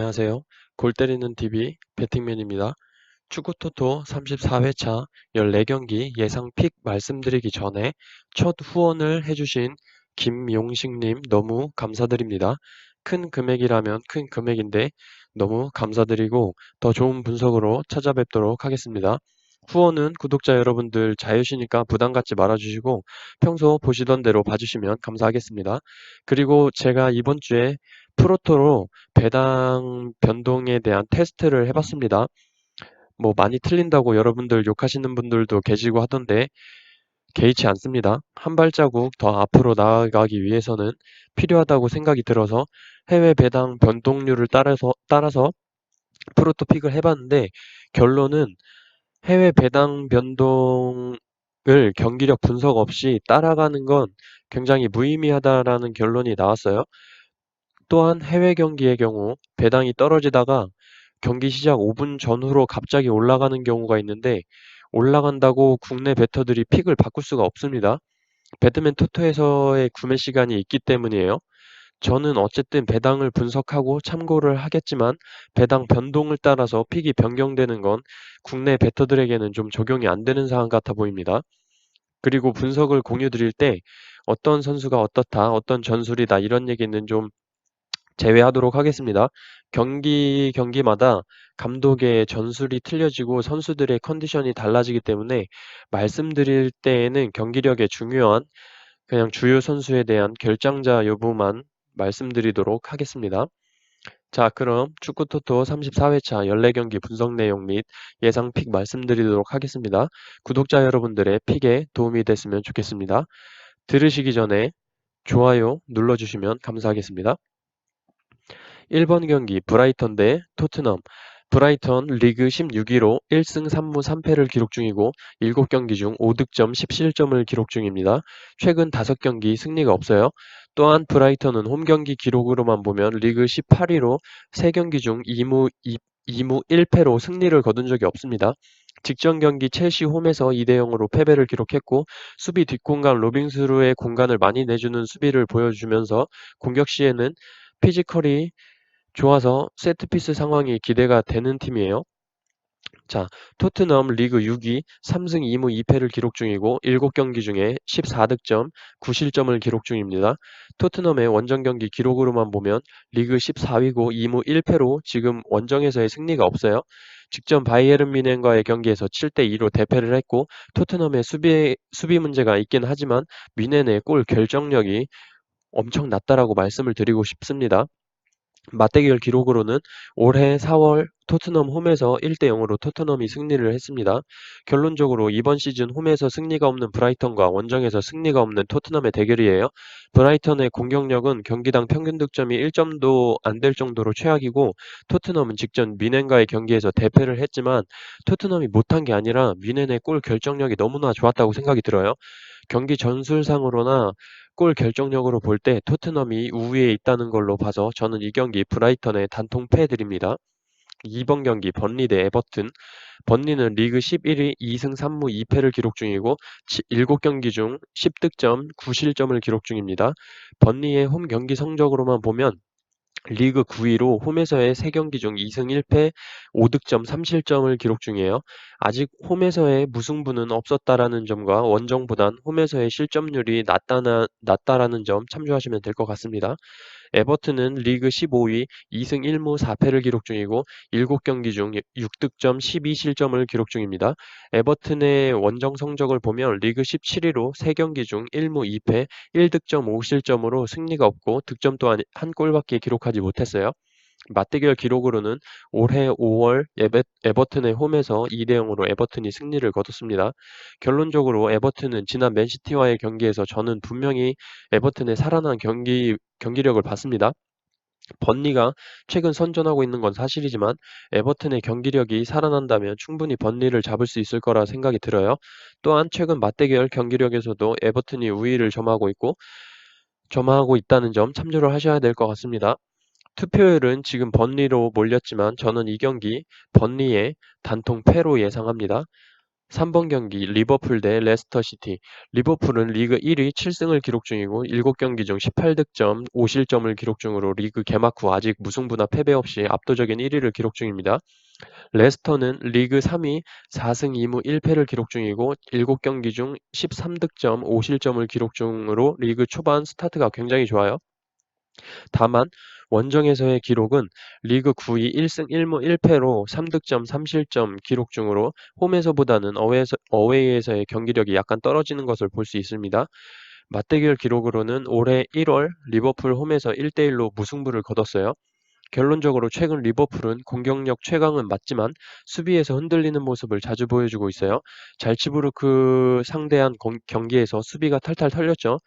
안녕하세요. 골 때리는 TV 배팅맨입니다. 축구토토 34회차 14경기 예상 픽 말씀드리기 전에 첫 후원을 해주신 김용식님 너무 감사드립니다. 큰 금액이라면 큰 금액인데 너무 감사드리고 더 좋은 분석으로 찾아뵙도록 하겠습니다. 후원은 구독자 여러분들 자유시니까 부담 갖지 말아주시고 평소 보시던 대로 봐주시면 감사하겠습니다. 그리고 제가 이번 주에 프로토로 배당 변동에 대한 테스트를 해봤습니다. 뭐 많이 틀린다고 여러분들 욕하시는 분들도 계시고 하던데 개의치 않습니다. 한 발자국 더 앞으로 나아가기 위해서는 필요하다고 생각이 들어서 해외 배당 변동률을 따라서 프로토 픽을 해봤는데 결론은 해외 배당 변동을 경기력 분석 없이 따라가는 건 굉장히 무의미하다라는 결론이 나왔어요. 또한 해외 경기의 경우 배당이 떨어지다가 경기 시작 5분 전후로 갑자기 올라가는 경우가 있는데 올라간다고 국내 베터들이 픽을 바꿀 수가 없습니다. 배트맨 토토에서의 구매 시간이 있기 때문이에요. 저는 어쨌든 배당을 분석하고 참고를 하겠지만 배당 변동을 따라서 픽이 변경되는 건 국내 베터들에게는 좀 적용이 안 되는 사항 같아 보입니다. 그리고 분석을 공유 드릴 때 어떤 선수가 어떻다, 어떤 전술이다 이런 얘기는 좀 제외하도록 하겠습니다. 경기마다 감독의 전술이 틀려지고 선수들의 컨디션이 달라지기 때문에 말씀드릴 때에는 경기력에 중요한 그냥 주요 선수에 대한 결장자 여부만 말씀드리도록 하겠습니다. 자, 그럼 축구토토 34회차 14경기 분석 내용 및 예상 픽 말씀드리도록 하겠습니다. 구독자 여러분들의 픽에 도움이 됐으면 좋겠습니다. 들으시기 전에 좋아요 눌러주시면 감사하겠습니다. 1번 경기 브라이턴 대 토트넘. 브라이턴 리그 16위로 1승 3무 3패를 기록 중이고 7경기 중 5득점 10실점을 기록 중입니다. 최근 5경기 승리가 없어요. 또한 브라이턴은 홈 경기 기록으로만 보면 리그 18위로 3경기 중 2무 1패로 승리를 거둔 적이 없습니다. 직전 경기 첼시 홈에서 2대0으로 패배를 기록했고 수비 뒷공간 로빙스루의 공간을 많이 내주는 수비를 보여주면서 공격 시에는 피지컬이 좋아서 세트피스 상황이 기대가 되는 팀이에요. 자, 토트넘 리그 6위 3승 2무 2패를 기록 중이고 7경기 중에 14득점, 9실점을 기록 중입니다. 토트넘의 원정 경기 기록으로만 보면 리그 14위고 2무 1패로 지금 원정에서의 승리가 없어요. 직전 바이에른 뮌헨과의 경기에서 7대2로 대패를 했고 토트넘의 수비 문제가 있긴 하지만 뮌헨의 골 결정력이 엄청 낮다라고 말씀을 드리고 싶습니다. 맞대결 기록으로는 올해 4월 토트넘 홈에서 1대0으로 토트넘이 승리를 했습니다. 결론적으로 이번 시즌 홈에서 승리가 없는 브라이턴과 원정에서 승리가 없는 토트넘의 대결이에요. 브라이턴의 공격력은 경기당 평균 득점이 1점도 안 될 정도로 최악이고 토트넘은 직전 뮌헨과의 경기에서 대패를 했지만 토트넘이 못한 게 아니라 뮌헨의 골 결정력이 너무나 좋았다고 생각이 들어요. 경기 전술상으로나 골 결정력으로 볼 때 토트넘이 우위에 있다는 걸로 봐서 저는 이 경기 브라이턴에 단통 패해드립니다. 2번 경기 번리 대 에버튼. 번리는 리그 11위 2승 3무 2패를 기록 중이고 7경기 중 10득점 9실점을 기록 중입니다. 번리의 홈 경기 성적으로만 보면 리그 9위로 홈에서의 3경기 중 2승 1패 5득점 3실점을 기록 중이에요. 아직 홈에서의 무승부는 없었다라는 점과 원정보단 홈에서의 실점률이 낮다라는 점 참조하시면 될 것 같습니다. 에버튼은 리그 15위 2승 1무 4패를 기록 중이고 7경기 중 6득점 12실점을 기록 중입니다. 에버튼의 원정 성적을 보면 리그 17위로 3경기 중 1무 2패 1득점 5실점으로 승리가 없고 득점 또한 한 골밖에 기록하지 못했어요. 맞대결 기록으로는 올해 5월 에버튼의 홈에서 2대0으로 에버튼이 승리를 거뒀습니다. 결론적으로 에버튼은 지난 맨시티와의 경기에서 저는 분명히 에버튼의 살아난 경기력을 봤습니다. 번리가 최근 선전하고 있는 건 사실이지만 에버튼의 경기력이 살아난다면 충분히 번리를 잡을 수 있을 거라 생각이 들어요. 또한 최근 맞대결 경기력에서도 에버튼이 우위를 점하고 있다는 점 참조를 하셔야 될 것 같습니다. 투표율은 지금 번리로 몰렸지만 저는 이 경기 번리의 단통 패로 예상합니다. 3번 경기 리버풀 대 레스터시티. 리버풀은 리그 1위 7승을 기록 중이고 7경기 중 18득점, 5실점을 기록 중으로 리그 개막 후 아직 무승부나 패배 없이 압도적인 1위를 기록 중입니다. 레스터는 리그 3위 4승 2무 1패를 기록 중이고 7경기 중 13득점, 5실점을 기록 중으로 리그 초반 스타트가 굉장히 좋아요. 다만 원정에서의 기록은 리그 9위 1승 1무 1패로 3득점 3실점 기록 중으로 홈에서보다는 어웨이에서의 경기력이 약간 떨어지는 것을 볼 수 있습니다. 맞대결 기록으로는 올해 1월 리버풀 홈에서 1대1로 무승부를 거뒀어요. 결론적으로 최근 리버풀은 공격력 최강은 맞지만 수비에서 흔들리는 모습을 자주 보여주고 있어요. 잘츠부르크 상대한 경기에서 수비가 탈탈 털렸죠.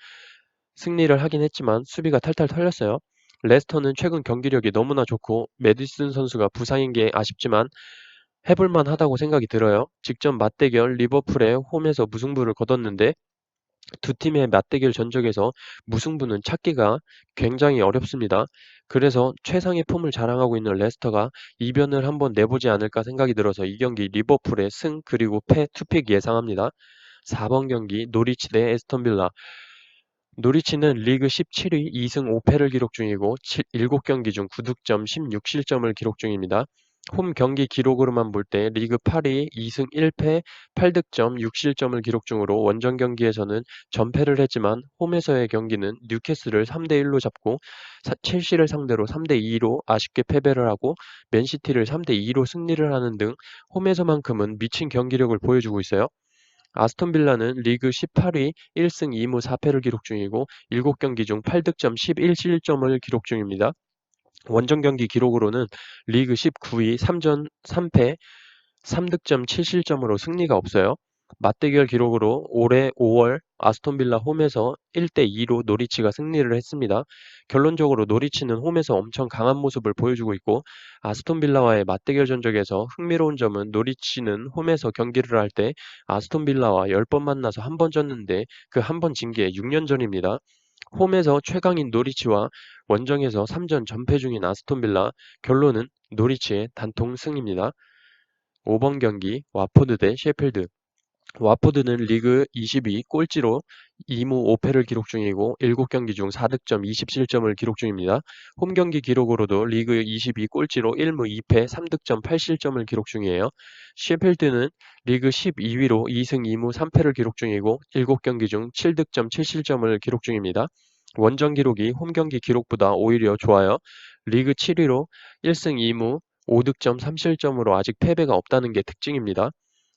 승리를 하긴 했지만 수비가 탈탈 털렸어요. 레스터는 최근 경기력이 너무나 좋고 메디슨 선수가 부상인 게 아쉽지만 해볼만 하다고 생각이 들어요. 직전 맞대결 리버풀의 홈에서 무승부를 거뒀는데 두 팀의 맞대결 전적에서 무승부는 찾기가 굉장히 어렵습니다. 그래서 최상의 폼을 자랑하고 있는 레스터가 이변을 한번 내보지 않을까 생각이 들어서 이 경기 리버풀의 승 그리고 패 투픽 예상합니다. 4번 경기 노리치 대 에스턴 빌라. 노리치는 리그 17위 2승 5패를 기록 중이고 7경기 중 9득점 16실점을 기록 중입니다. 홈 경기 기록으로만 볼 때 리그 8위 2승 1패 8득점 6실점을 기록 중으로 원정 경기에서는 전패를 했지만 홈에서의 경기는 뉴캐슬을 3대1로 잡고 첼시를 상대로 3대2로 아쉽게 패배를 하고 맨시티를 3대2로 승리를 하는 등 홈에서만큼은 미친 경기력을 보여주고 있어요. 아스톤 빌라는 리그 18위 1승 2무 4패를 기록 중이고 7경기 중 8득점 11실점을 기록 중입니다. 원정 경기 기록으로는 리그 19위 3전 3패 3득점 7실점으로 승리가 없어요. 맞대결 기록으로 올해 5월 아스톤 빌라 홈에서 1대2로 노리치가 승리를 했습니다. 결론적으로 노리치는 홈에서 엄청 강한 모습을 보여주고 있고 아스톤 빌라와의 맞대결 전적에서 흥미로운 점은 노리치는 홈에서 경기를 할 때 아스톤 빌라와 10번 만나서 한 번 졌는데 그 한 번 진 게 6년 전입니다. 홈에서 최강인 노리치와 원정에서 3전 전패 중인 아스톤 빌라, 결론은 노리치의 단통 승입니다. 5번 경기 와포드 대 셰필드. 와포드는 리그 22 꼴찌로 2무 5패를 기록 중이고 7경기 중 4득점 20실점을 기록 중입니다. 홈 경기 기록으로도 리그 22 꼴찌로 1무 2패 3득점 8실점을 기록 중이에요. 셰필드는 리그 12위로 2승 2무 3패를 기록 중이고 7경기 중 7득점 7실점을 기록 중입니다. 원정 기록이 홈 경기 기록보다 오히려 좋아요. 리그 7위로 1승 2무 5득점 3실점으로 아직 패배가 없다는 게 특징입니다.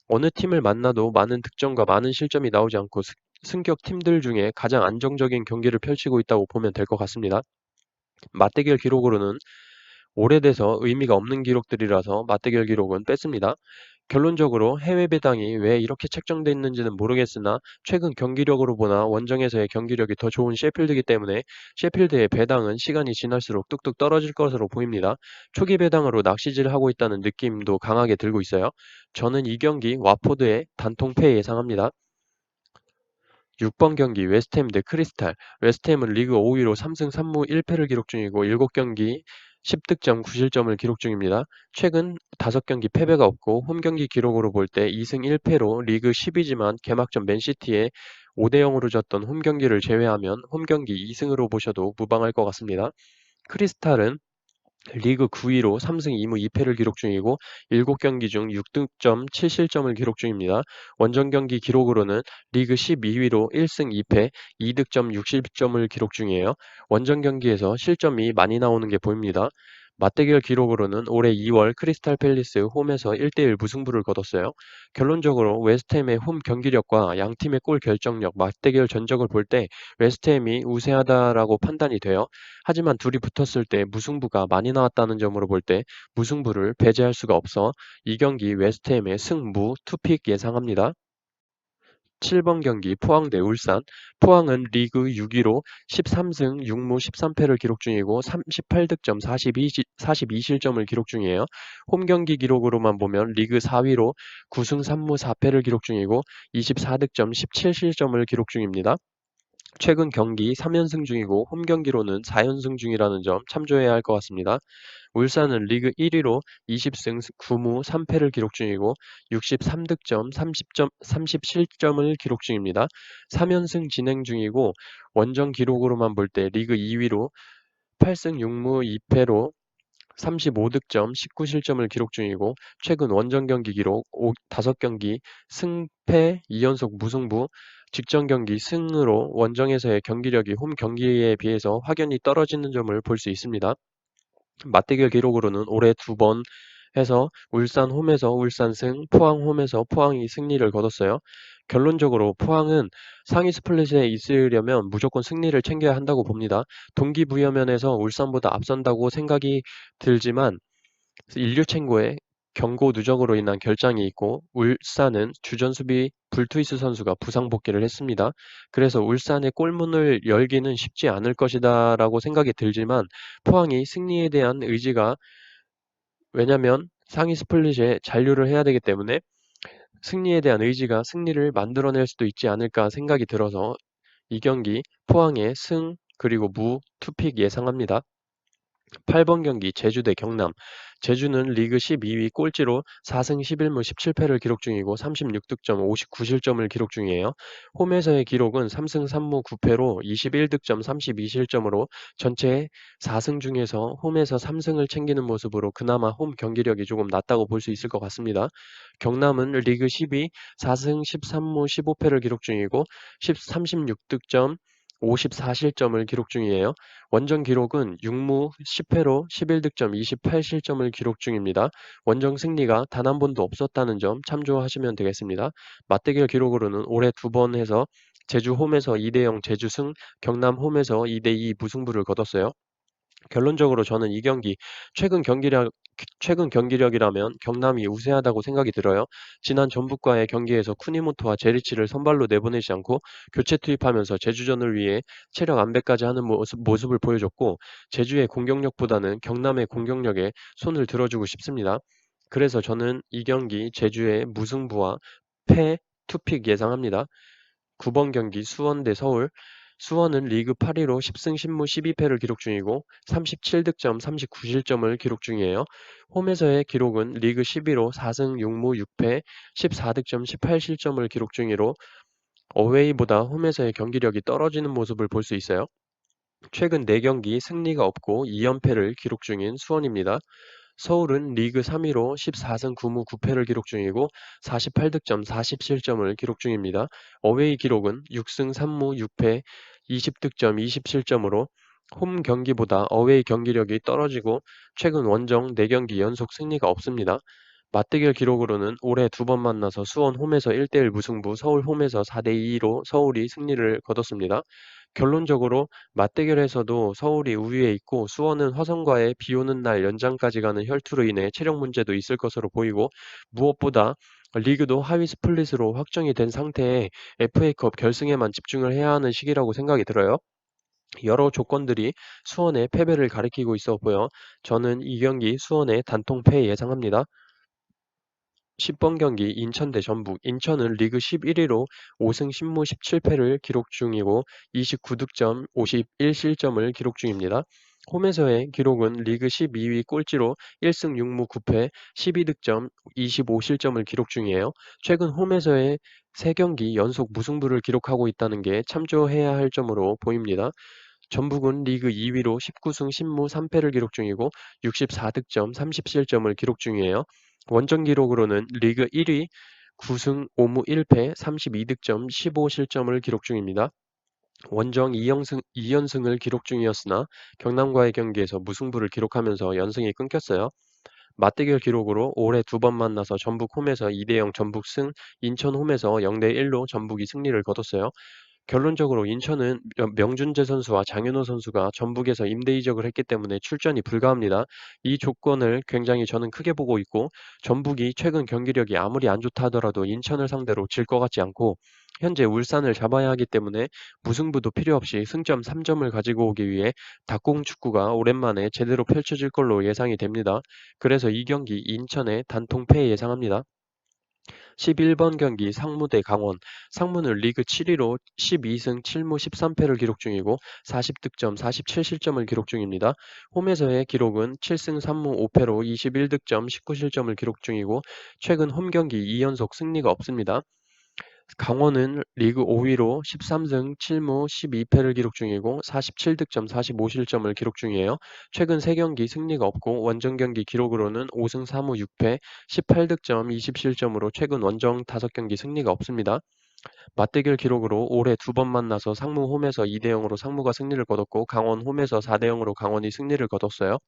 어느 팀을 만나도 많은 득점과 많은 실점이 나오지 않고 승격 팀들 중에 가장 안정적인 경기를 펼치고 있다고 보면 될 것 같습니다. 맞대결 기록으로는 오래돼서 의미가 없는 기록들이라서 맞대결 기록은 뺐습니다. 결론적으로 해외 배당이 왜 이렇게 책정돼 있는지는 모르겠으나 최근 경기력으로 보나 원정에서의 경기력이 더 좋은 셰필드이기 때문에 셰필드의 배당은 시간이 지날수록 뚝뚝 떨어질 것으로 보입니다. 초기 배당으로 낚시질을 하고 있다는 느낌도 강하게 들고 있어요. 저는 이 경기 와포드의 단통패 예상합니다. 6번 경기 웨스트햄 대 크리스탈. 웨스트햄은 리그 5위로 3승 3무 1패를 기록 중이고 7경기 10득점 9실점을 기록 중입니다. 최근 5경기 패배가 없고 홈 경기 기록으로 볼 때 2승 1패로 리그 10위지만 개막전 맨시티에 5대0으로 졌던 홈 경기를 제외하면 홈 경기 2승으로 보셔도 무방할 것 같습니다. 크리스탈은 리그 9위로 3승 2무 2패를 기록 중이고 7경기 중 6득점 7실점을 기록 중입니다. 원정 경기 기록으로는 리그 12위로 1승 2패 2득점 6실점을 기록 중이에요. 원정 경기에서 실점이 많이 나오는 게 보입니다. 맞대결 기록으로는 올해 2월 크리스탈 팰리스 홈에서 1대1 무승부를 거뒀어요. 결론적으로 웨스트햄의 홈 경기력과 양팀의 골 결정력, 맞대결 전적을 볼 때 웨스트햄이 우세하다라고 판단이 돼요. 하지만 둘이 붙었을 때 무승부가 많이 나왔다는 점으로 볼 때 무승부를 배제할 수가 없어 이 경기 웨스트햄의 승무 투픽 예상합니다. 7번 경기 포항 대 울산. 포항은 리그 6위로 13승 6무 13패를 기록 중이고 38득점 42실점을 기록 중이에요. 홈 경기 기록으로만 보면 리그 4위로 9승 3무 4패를 기록 중이고 24득점 17실점을 기록 중입니다. 최근 경기 3연승 중이고 홈 경기로는 4연승 중이라는 점 참조해야 할 것 같습니다. 울산은 리그 1위로 20승 9무 3패를 기록 중이고 63득점 37점을 기록 중입니다. 3연승 진행 중이고 원정 기록으로만 볼 때 리그 2위로 8승 6무 2패로 35득점 19실점을 기록 중이고 최근 원정 경기 기록 5경기 승패 2연속 무승부 직전 경기 승으로 원정에서의 경기력이 홈 경기에 비해서 확연히 떨어지는 점을 볼 수 있습니다. 맞대결 기록으로는 올해 2번 해서 울산 홈에서 울산승, 포항 홈에서 포항이 승리를 거뒀어요. 결론적으로 포항은 상위 스플릿에 있으려면 무조건 승리를 챙겨야 한다고 봅니다. 동기부여면에서 울산보다 앞선다고 생각이 들지만 인류 챙고에 경고 누적으로 인한 결장이 있고 울산은 주전 수비 불투이스 선수가 부상 복귀를 했습니다. 그래서 울산의 골문을 열기는 쉽지 않을 것이다라고 생각이 들지만 포항이 승리에 대한 의지가 왜냐면 상위 스플릿에 잔류를 해야 되기 때문에 승리에 대한 의지가 승리를 만들어낼 수도 있지 않을까 생각이 들어서 이 경기 포항의 승 그리고 무 투픽 예상합니다. 8번 경기 제주 대 경남. 제주는 리그 12위 꼴찌로 4승 11무 17패를 기록 중이고 36득점 59실점을 기록 중이에요. 홈에서의 기록은 3승 3무 9패로 21득점 32실점으로 전체 4승 중에서 홈에서 3승을 챙기는 모습으로 그나마 홈 경기력이 조금 낮다고 볼 수 있을 것 같습니다. 경남은 리그 10위 4승 13무 15패를 기록 중이고 36득점 54실점을 기록 중이에요. 원정 기록은 6무 10패로 11득점 28실점을 기록 중입니다. 원정 승리가 단 한 번도 없었다는 점 참조하시면 되겠습니다. 맞대결 기록으로는 올해 2번 해서 제주 홈에서 2대0 제주 승, 경남 홈에서 2대2 무승부를 거뒀어요. 결론적으로 저는 이 경기 최근 경기력이라면 경남이 우세하다고 생각이 들어요. 지난 전북과의 경기에서 쿠니모토와 제리치를 선발로 내보내지 않고 교체 투입하면서 제주전을 위해 체력 안배까지 하는 모습을 보여줬고 제주의 공격력보다는 경남의 공격력에 손을 들어주고 싶습니다. 그래서 저는 이 경기 제주의 무승부와 패 투픽 예상합니다. 9번 경기 수원 대 서울. 수원은 리그 8위로 10승 10무 12패를 기록 중이고 37득점 39실점을 기록 중이에요. 홈에서의 기록은 리그 10위로 4승 6무 6패 14득점 18실점을 기록 중이로 어웨이보다 홈에서의 경기력이 떨어지는 모습을 볼 수 있어요. 최근 4경기 승리가 없고 2연패를 기록 중인 수원입니다. 서울은 리그 3위로 14승 9무 9패를 기록 중이고 48득점 40실점을 기록 중입니다. 어웨이 기록은 6승 3무 6패 20득점 20실점으로 홈 경기보다 어웨이 경기력이 떨어지고 최근 원정 4경기 연속 승리가 없습니다. 맞대결 기록으로는 올해 2번 만나서 수원 홈에서 1대1 무승부, 서울 홈에서 4대2로 서울이 승리를 거뒀습니다. 결론적으로 맞대결에서도 서울이 우위에 있고 수원은 화성과의 비오는 날 연장까지 가는 혈투로 인해 체력 문제도 있을 것으로 보이고 무엇보다 리그도 하위 스플릿으로 확정이 된 상태에 FA컵 결승에만 집중을 해야 하는 시기라고 생각이 들어요. 여러 조건들이 수원의 패배를 가리키고 있어 보여 저는 이 경기 수원의 단통 패 예상합니다. 10번 경기 인천 대 전북. 인천은 리그 11위로 5승 10무 17패를 기록 중이고 29득점 51실점을 기록 중입니다. 홈에서의 기록은 리그 12위 꼴찌로 1승 6무 9패 12득점 25실점을 기록 중이에요. 최근 홈에서의 3경기 연속 무승부를 기록하고 있다는 게 참조해야 할 점으로 보입니다. 전북은 리그 2위로 19승 10무 3패를 기록 중이고 64득점 30실점을 기록 중이에요. 원정 기록으로는 리그 1위 9승 5무 1패 32득점 15실점을 기록 중입니다. 원정 2연승을 기록 중이었으나 경남과의 경기에서 무승부를 기록하면서 연승이 끊겼어요. 맞대결 기록으로 올해 2번 만나서 전북 홈에서 2대0 전북 승, 인천 홈에서 0대1로 전북이 승리를 거뒀어요. 결론적으로 인천은 명준재 선수와 장윤호 선수가 전북에서 임대 이적을 했기 때문에 출전이 불가합니다. 이 조건을 굉장히 저는 크게 보고 있고 전북이 최근 경기력이 아무리 안 좋다 하더라도 인천을 상대로 질 것 같지 않고 현재 울산을 잡아야 하기 때문에 무승부도 필요 없이 승점 3점을 가지고 오기 위해 닭공 축구가 오랜만에 제대로 펼쳐질 걸로 예상이 됩니다. 그래서 이 경기 인천의 단통 패 예상합니다. 11번 경기 상무 대 강원. 상무는 리그 7위로 12승 7무 13패를 기록 중이고 40득점 47실점을 기록 중입니다. 홈에서의 기록은 7승 3무 5패로 21득점 19실점을 기록 중이고 최근 홈 경기 2연속 승리가 없습니다. 강원은 리그 5위로 13승 7무 12패를 기록 중이고 47득점 45실점을 기록 중이에요. 최근 3경기 승리가 없고 원정 경기 기록으로는 5승 4무 6패 18득점 20실점으로 최근 원정 5경기 승리가 없습니다. 맞대결 기록으로 올해 2번 만나서 상무 홈에서 2대0으로 상무가 승리를 거뒀고 강원 홈에서 4대0으로 강원이 승리를 거뒀어요.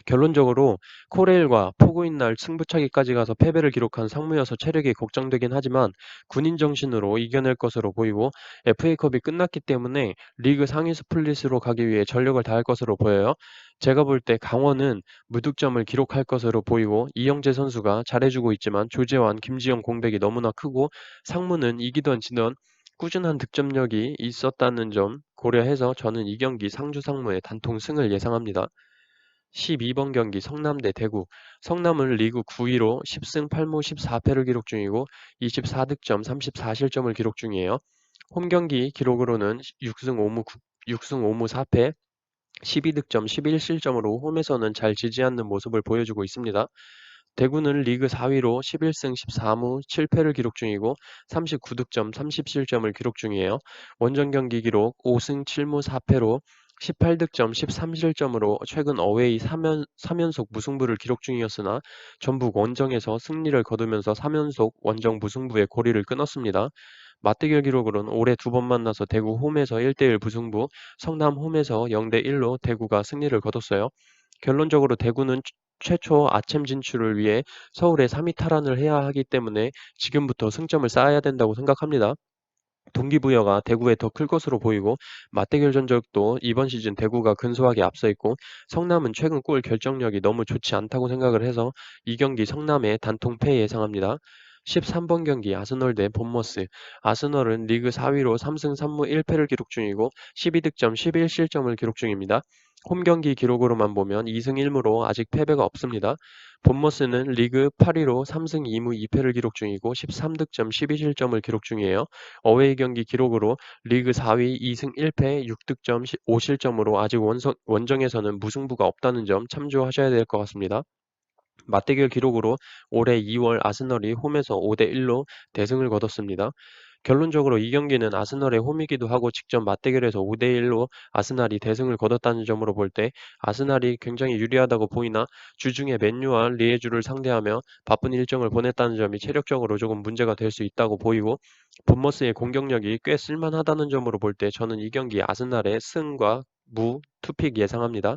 결론적으로 코레일과 포구인 날 승부차기까지 가서 패배를 기록한 상무여서 체력이 걱정되긴 하지만 군인 정신으로 이겨낼 것으로 보이고 FA컵이 끝났기 때문에 리그 상위 스플릿으로 가기 위해 전력을 다할 것으로 보여요. 제가 볼 때 강원은 무득점을 기록할 것으로 보이고 이영재 선수가 잘해주고 있지만 조재환, 김지영 공백이 너무나 크고 상무는 이기던 지던 꾸준한 득점력이 있었다는 점 고려해서 저는 이 경기 상주 상무의 단통 승을 예상합니다. 12번 경기 성남 대 대구. 성남은 리그 9위로 10승 8무 14패를 기록 중이고 24득점 34실점을 기록 중이에요. 홈 경기 기록으로는 6승 5무 4패 12득점 11실점으로 홈에서는 잘 지지 않는 모습을 보여주고 있습니다. 대구는 리그 4위로 11승 14무 7패를 기록 중이고 39득점 30실점을 기록 중이에요. 원정 경기 기록 5승 7무 4패로 18득점 13실점으로 최근 어웨이 3연속 무승부를 기록 중이었으나 전북 원정에서 승리를 거두면서 3연속 원정 무승부의 고리를 끊었습니다. 맞대결 기록으로는 올해 2번 만나서 대구 홈에서 1대1 무승부, 성남 홈에서 0대1로 대구가 승리를 거뒀어요. 결론적으로 대구는 최초 아챔 진출을 위해 서울에 3위 탈환을 해야 하기 때문에 지금부터 승점을 쌓아야 된다고 생각합니다. 동기부여가 대구에 더 클 것으로 보이고 맞대결 전적도 이번 시즌 대구가 근소하게 앞서 있고 성남은 최근 골 결정력이 너무 좋지 않다고 생각을 해서 이 경기 성남의 단통 패 예상합니다. 13번 경기 아스널 대 본머스. 아스널은 리그 4위로 3승 3무 1패를 기록 중이고 12득점 11실점을 기록 중입니다. 홈 경기 기록으로만 보면 2승 1무로 아직 패배가 없습니다. 본머스는 리그 8위로 3승 2무 2패를 기록 중이고 13득점 12실점을 기록 중이에요. 어웨이 경기 기록으로 리그 4위 2승 1패 6득점 5실점으로 아직 원정에서는 무승부가 없다는 점 참조하셔야 될 것 같습니다. 맞대결 기록으로 올해 2월 아스널이 홈에서 5대1로 대승을 거뒀습니다. 결론적으로 이 경기는 아스널의 홈이기도 하고 직접 맞대결에서 5대1로 아스날이 대승을 거뒀다는 점으로 볼 때 아스날이 굉장히 유리하다고 보이나 주중에 맨유와 리에주를 상대하며 바쁜 일정을 보냈다는 점이 체력적으로 조금 문제가 될 수 있다고 보이고 본머스의 공격력이 꽤 쓸만하다는 점으로 볼 때 저는 이 경기 아스날의 승과 무, 투픽 예상합니다.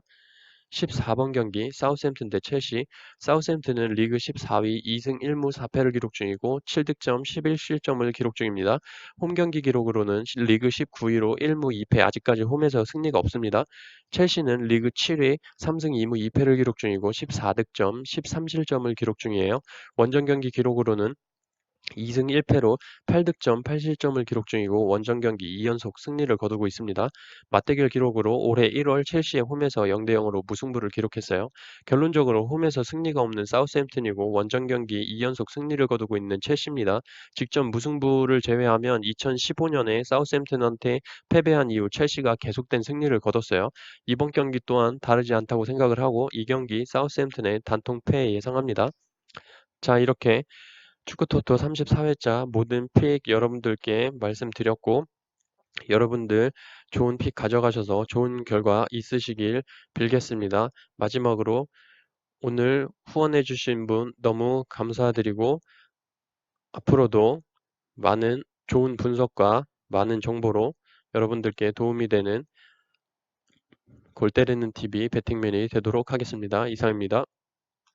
14번 경기 사우스햄튼 대 첼시. 사우스햄튼은 리그 14위 2승 1무 4패를 기록 중이고 7득점 11실점을 기록 중입니다. 홈 경기 기록으로는 리그 19위로 1무 2패 아직까지 홈에서 승리가 없습니다. 첼시는 리그 7위 3승 2무 2패를 기록 중이고 14득점 13실점을 기록 중이에요. 원정 경기 기록으로는 2승 1패로 8득점 8실점을 기록 중이고 원정 경기 2연속 승리를 거두고 있습니다. 맞대결 기록으로 올해 1월 첼시의 홈에서 0대0으로 무승부를 기록했어요. 결론적으로 홈에서 승리가 없는 사우스햄튼이고 원정 경기 2연속 승리를 거두고 있는 첼시입니다. 직전 무승부를 제외하면 2015년에 사우스햄튼한테 패배한 이후 첼시가 계속된 승리를 거뒀어요. 이번 경기 또한 다르지 않다고 생각을 하고 이 경기 사우스햄튼의 단통 패 예상합니다. 자, 이렇게 축구토토 34회차 모든 픽 여러분들께 말씀드렸고 여러분들 좋은 픽 가져가셔서 좋은 결과 있으시길 빌겠습니다. 마지막으로 오늘 후원해 주신 분 너무 감사드리고 앞으로도 많은 좋은 분석과 많은 정보로 여러분들께 도움이 되는 골 때리는 TV 배팅맨이 되도록 하겠습니다. 이상입니다.